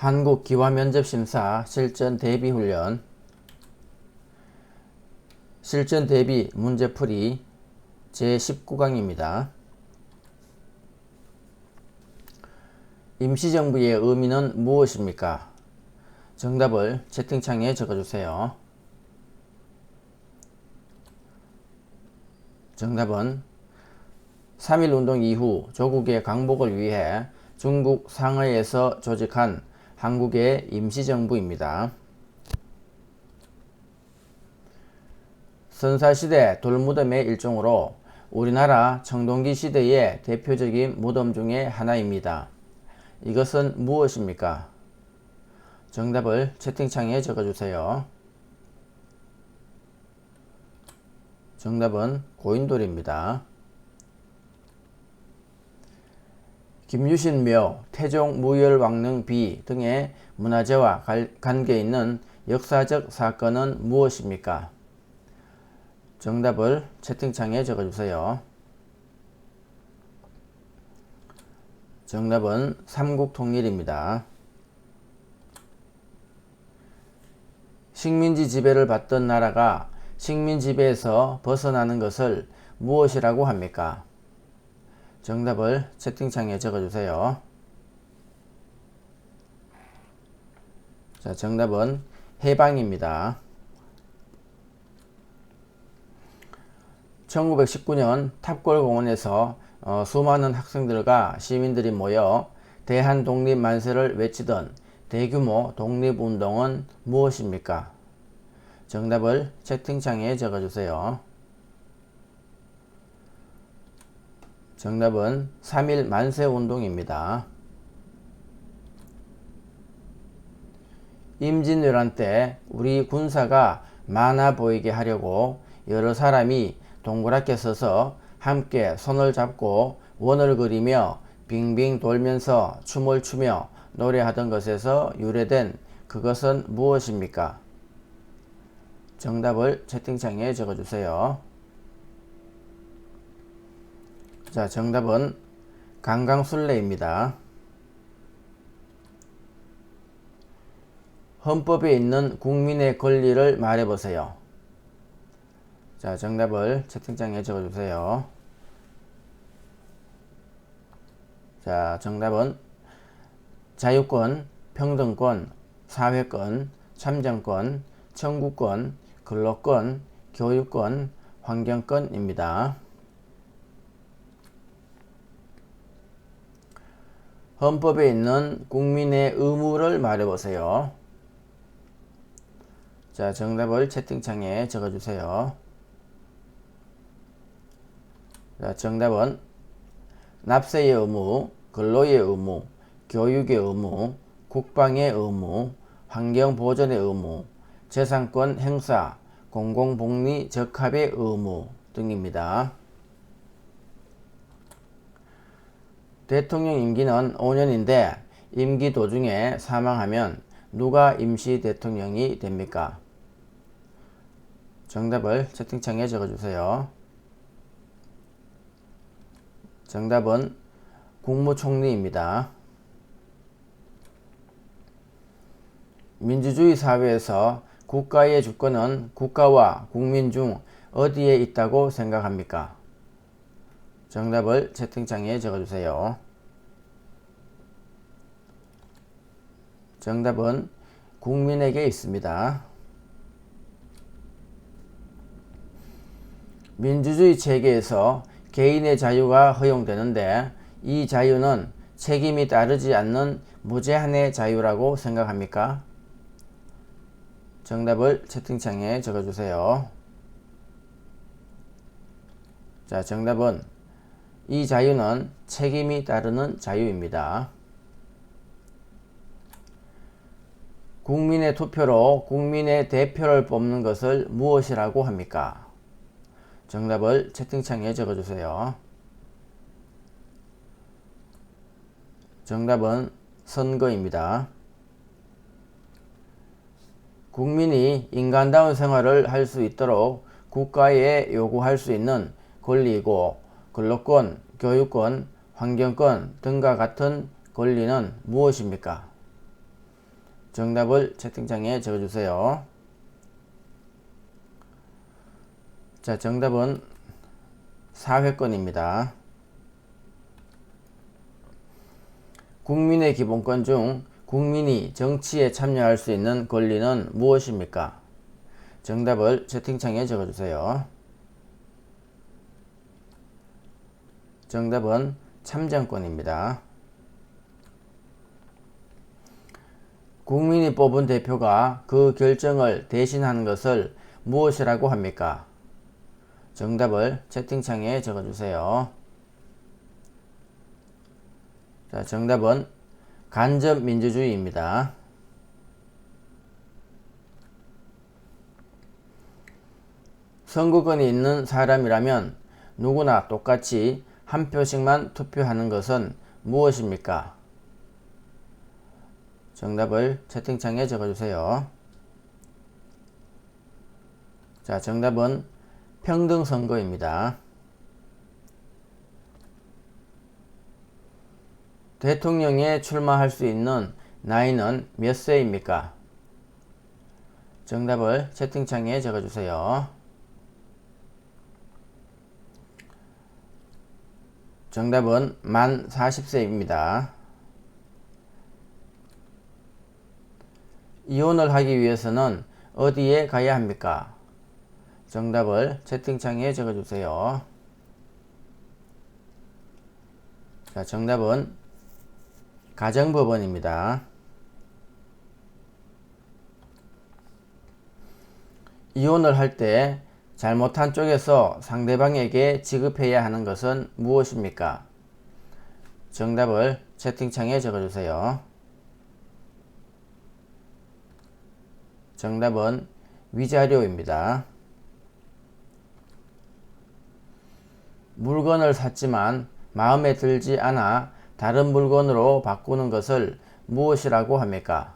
한국기화면접심사 실전대비훈련 실전대비 문제풀이 제19강입니다. 임시정부의 의미는 무엇입니까? 정답을 채팅창에 적어주세요. 정답은 3.1운동 이후 조국의 강복을 위해 중국 상하이에서 조직한 한국의 임시정부입니다. 선사시대 돌무덤의 일종으로 우리나라 청동기 시대의 대표적인 무덤 중에 하나입니다. 이것은 무엇입니까? 정답을 채팅창에 적어주세요. 정답은 고인돌입니다. 김유신묘, 태종무열왕릉비 등의 문화재와 관계있는 역사적 사건은 무엇입니까? 정답을 채팅창에 적어주세요. 정답은 삼국통일입니다. 식민지 지배를 받던 나라가 식민지배에서 벗어나는 것을 무엇이라고 합니까? 정답을 채팅창에 적어주세요. 자, 정답은 해방입니다. 1919년 탑골공원에서 수많은 학생들과 시민들이 모여 대한독립만세를 외치던 대규모 독립운동은 무엇입니까? 정답을 채팅창에 적어주세요. 정답은 3.1 만세운동입니다. 임진왜란 때 우리 군사가 많아 보이게 하려고 여러 사람이 동그랗게 서서 함께 손을 잡고 원을 그리며 빙빙 돌면서 춤을 추며 노래하던 것에서 유래된 그것은 무엇입니까? 정답을 채팅창에 적어주세요. 자, 정답은 강강술래입니다. 헌법에 있는 국민의 권리를 말해보세요. 자, 정답을 채팅창에 적어주세요. 자, 정답은 자유권, 평등권, 사회권, 참정권, 청구권, 근로권, 교육권, 환경권입니다. 헌법에 있는 국민의 의무를 말해보세요. 자, 정답을 채팅창에 적어주세요. 자, 정답은 납세의 의무, 근로의 의무, 교육의 의무, 국방의 의무, 환경보존의 의무, 재산권 행사, 공공복리 적합의 의무 등입니다. 대통령 임기는 5년인데 임기 도중에 사망하면 누가 임시 대통령이 됩니까? 정답을 채팅창에 적어주세요. 정답은 국무총리입니다. 민주주의 사회에서 국가의 주권은 국가와 국민 중 어디에 있다고 생각합니까? 정답을 채팅창에 적어주세요. 정답은 국민에게 있습니다. 민주주의 체계에서 개인의 자유가 허용되는데 이 자유는 책임이 따르지 않는 무제한의 자유라고 생각합니까? 정답을 채팅창에 적어주세요. 자, 정답은 이 자유는 책임이 따르는 자유입니다. 국민의 투표로 국민의 대표를 뽑는 것을 무엇이라고 합니까? 정답을 채팅창에 적어주세요. 정답은 선거입니다. 국민이 인간다운 생활을 할 수 있도록 국가에 요구할 수 있는 권리이고 근로권, 교육권, 환경권 등과 같은 권리는 무엇입니까? 정답을 채팅창에 적어주세요. 자, 정답은 사회권입니다. 국민의 기본권 중 국민이 정치에 참여할 수 있는 권리는 무엇입니까? 정답을 채팅창에 적어주세요. 정답은 참정권입니다. 국민이 뽑은 대표가 그 결정을 대신하는 것을 무엇이라고 합니까? 정답을 채팅창에 적어주세요. 자, 정답은 간접민주주의입니다. 선거권이 있는 사람이라면 누구나 똑같이 한 표씩만 투표하는 것은 무엇입니까? 정답을 채팅창에 적어주세요. 자, 정답은 평등선거입니다. 대통령에 출마할 수 있는 나이는 몇 세입니까? 정답을 채팅창에 적어주세요. 정답은 만 40세입니다. 이혼을 하기 위해서는 어디에 가야 합니까? 정답을 채팅창에 적어주세요. 자, 정답은 가정법원입니다. 이혼을 할 때 잘못한 쪽에서 상대방에게 지급해야 하는 것은 무엇입니까? 정답을 채팅창에 적어주세요. 정답은 위자료입니다. 물건을 샀지만 마음에 들지 않아 다른 물건으로 바꾸는 것을 무엇이라고 합니까?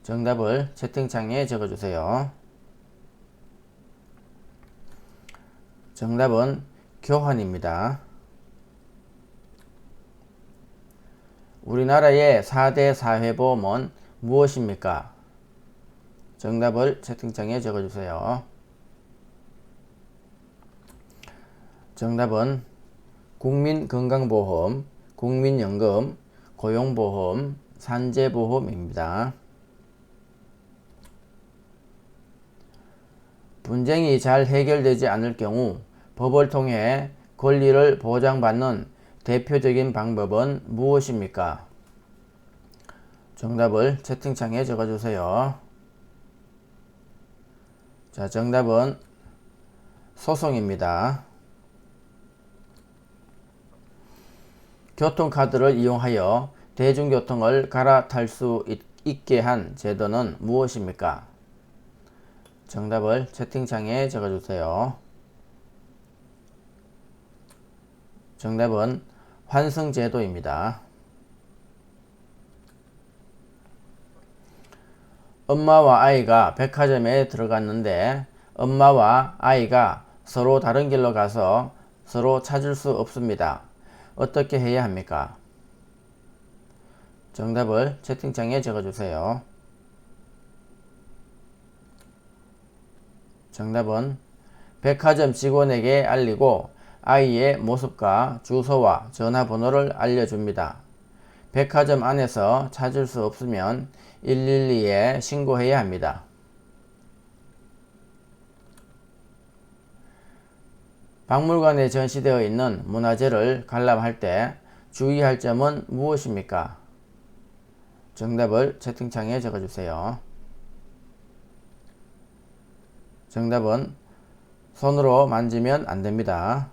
정답을 채팅창에 적어주세요. 정답은 교환입니다. 우리나라의 4대 사회보험은 무엇입니까? 정답을 채팅창에 적어주세요. 정답은 국민건강보험, 국민연금, 고용보험, 산재보험입니다. 분쟁이 잘 해결되지 않을 경우 법을 통해 권리를 보장받는 대표적인 방법은 무엇입니까? 정답을 채팅창에 적어주세요. 자, 정답은 소송입니다. 교통카드를 이용하여 대중교통을 갈아탈 수 있게 한 제도는 무엇입니까? 정답을 채팅창에 적어주세요. 정답은 환승제도입니다. 엄마와 아이가 백화점에 들어갔는데 엄마와 아이가 서로 다른 길로 가서 서로 찾을 수 없습니다. 어떻게 해야 합니까? 정답을 채팅창에 적어주세요. 정답은 백화점 직원에게 알리고 아이의 모습과 주소와 전화번호를 알려줍니다. 백화점 안에서 찾을 수 없으면 112에 신고해야 합니다. 박물관에 전시되어 있는 문화재를 관람할 때 주의할 점은 무엇입니까? 정답을 채팅창에 적어주세요. 정답은 손으로 만지면 안 됩니다.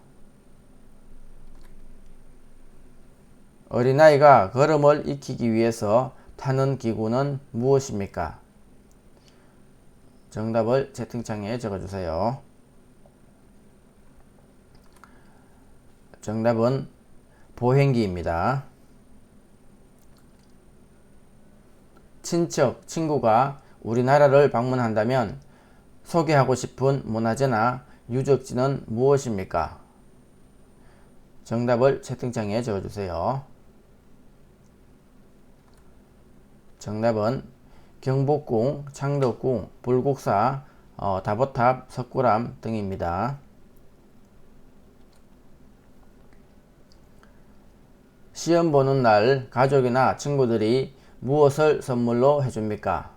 어린아이가 걸음을 익히기 위해서 타는 기구는 무엇입니까? 정답을 채팅창에 적어주세요. 정답은 보행기입니다. 친척, 친구가 우리나라를 방문한다면 소개하고 싶은 문화재나 유적지는 무엇입니까? 정답을 채팅창에 적어주세요. 정답은 경복궁, 창덕궁, 불국사, 다보탑, 석굴암 등입니다. 시험 보는 날 가족이나 친구들이 무엇을 선물로 해줍니까?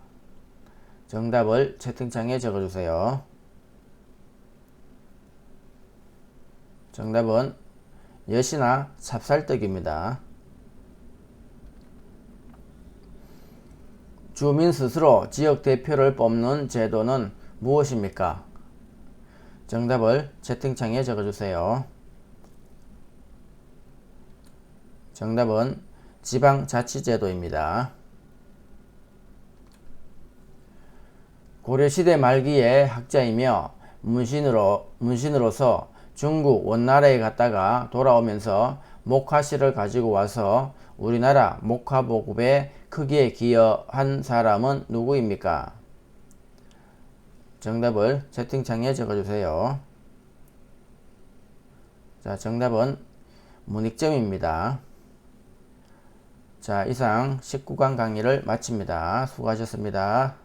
정답을 채팅창에 적어주세요. 정답은 엿이나 찹쌀떡입니다. 주민 스스로 지역 대표를 뽑는 제도는 무엇입니까? 정답을 채팅창에 적어주세요. 정답은 지방자치제도입니다. 고려시대 말기의 학자이며 문신으로서 중국 원나라에 갔다가 돌아오면서 목화실을 가지고 와서 우리나라 목화보급의 크기에 기여한 사람은 누구입니까? 정답을 채팅창에 적어주세요. 자, 정답은 문익점입니다. 자, 이상 19강 강의를 마칩니다. 수고하셨습니다.